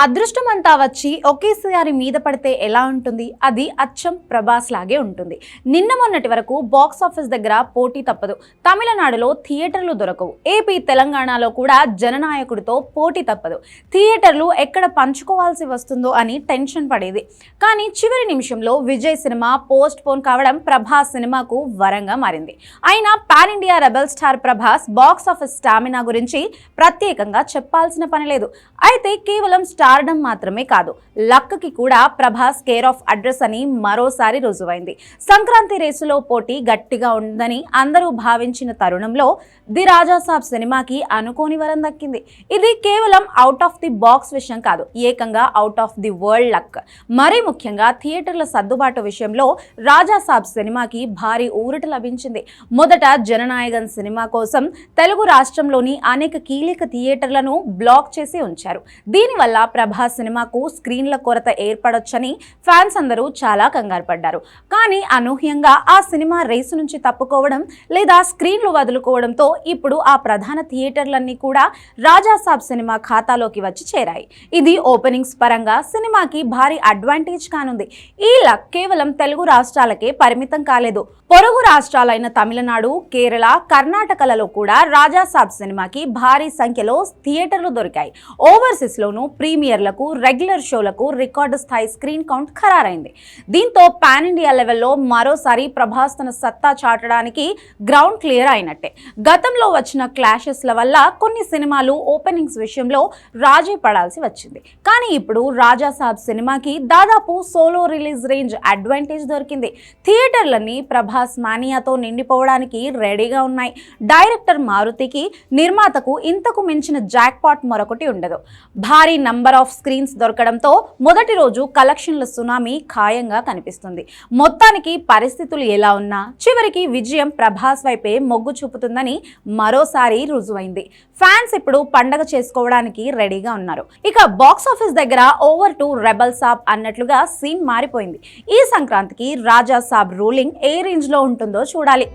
అదృష్టమంతా వచ్చి ఒకేసారి మీద పడితే ఎలా ఉంటుంది? అది అచ్చం ప్రభాస్ లాగే ఉంటుంది. నిన్న మొన్నటి వరకు బాక్స్ ఆఫీస్ దగ్గర పోటీ తప్పదు. తమిళనాడులో థియేటర్లు దొరకవు. ఏపీ తెలంగాణలో కూడా జననాయకుడితో పోటీ తప్పదు. థియేటర్లు ఎక్కడ పంచుకోవాల్సి వస్తుందో అని టెన్షన్ పడేది. కానీ చివరి నిమిషంలో విజయ్ సినిమా పోస్ట్ పోన్ కావడం ప్రభాస్ సినిమాకు వరంగా మారింది. అయినా pan India rebel star Prabhas box office stamina గురించి ప్రత్యేకంగా చెప్పాల్సిన పని లేదు. అయితే కేవలం స్టార్డమ్ మాత్రమే కాదు, లక్కి కూడా ప్రభాస్ కేర్ ఆఫ్ అడ్రస్ అని మరోసారి రుజువైంది. సంక్రాంతి రేసులో పోటీ గట్టిగా ఉందని అందరూ భావించిన తరుణంలో ది రాజాసాబ్ సినిమాకి అనుకోని వరం దక్కింది. ఇది కేవలం అవుట్ ఆఫ్ ది బాక్స్ విషయం కాదు, ఏకంగా out of the world luck. మరీ ముఖ్యంగా థియేటర్ల సర్దుబాటు విషయంలో రాజాసాబ్ సినిమాకి భారీ ఊరట లభించింది. మొదట జననాయకన్ సినిమా కోసం తెలుగు రాష్ట్రంలోని అనేక కీలక థియేటర్లను బ్లాక్ చేసి ఉంచారు. దీనివల్ల ప్రభాస్ సినిమాకు స్క్రీన్ల కొరత ఏర్పడొచ్చని ఫ్యాన్స్ అందరూ చాలా కంగారు పడ్డారు. కానీ అనూహ్యంగా ఆ సినిమా రేసు నుంచి తప్పుకోవడం లేదా స్క్రీన్లు వదులుకోవడంతో ఇప్పుడు ఆ ప్రధాన థియేటర్లన్నీ కూడా రాజాసాబ్ సినిమా ఖాతాలోకి వచ్చి చేరాయి. ఇది ఓపెనింగ్స్ పరంగా సినిమాకి భారీ అడ్వాంటేజ్ కానుంది. ఈ లక్ కేవలం తెలుగు రాష్ట్రాలకే పరిమితం కాలేదు. పొరుగు రాష్ట్రాలైన తమిళనాడు, కేరళ, కర్ణాటకలలో కూడా రాజాసాబ్ సినిమాకి భారీ సంఖ్యలో థియేటర్లు దొరికాయి. ఓవర్సీస్ లోను ప్రీమియర్లకు, రెగ్యులర్ షోలకు రికార్డు స్థాయి స్క్రీన్ కౌంట్ ఖరారైంది. దీంతో పాన్ ఇండియా లెవెల్లో మరోసారి ప్రభాస్ తన సత్తా చాటడానికి గ్రౌండ్ క్లియర్ అయినట్టే. గతంలో వచ్చిన క్లాషెస్ల వల్ల కొన్ని సినిమాలు ఓపెనింగ్స్ విషయంలో రాజీ పడాల్సి వచ్చింది. కానీ ఇప్పుడు రాజాసాబ్ సినిమాకి దాదాపు సోలో రిలీజ్ రేంజ్ అడ్వాంటేజ్ దొరికింది. థియేటర్లన్నీ ప్రభాస్ మానియాతో నిండిపోవడానికి రెడీగా ఉన్నాయి. డైరెక్టర్ మారుతికి, నిర్మాతకు ఇంతకు మించిన జాక్పాట్ మరొకటి ఉండదు. భారీ నంబర్ ఆఫ్ స్క్రీన్స్ దొరకడంతో మొదటి రోజు కలెక్షన్ల సునామీ ఖాయంగా కనిపిస్తుంది. మొత్తానికి పరిస్థితులు ఎలా ఉన్నా చివరికి విజయం ప్రభాస్ వైపే మొగ్గు చూపుతుందని మరోసారి రుజువైంది. ఫ్యాన్స్ ఇప్పుడు పండగ చేసుకోవడానికి రెడీగా ఉన్నారు. ఇక బాక్స్ ఆఫీస్ దగ్గర ఓవర్ టు రెబల్ సాబ్ అన్నట్లుగా సీన్ మారిపోయింది. ఈ సంక్రాంతికి రాజా సాబ్ రూలింగ్ ఏ రేంజ్ లో ఉంటుందో చూడాలి.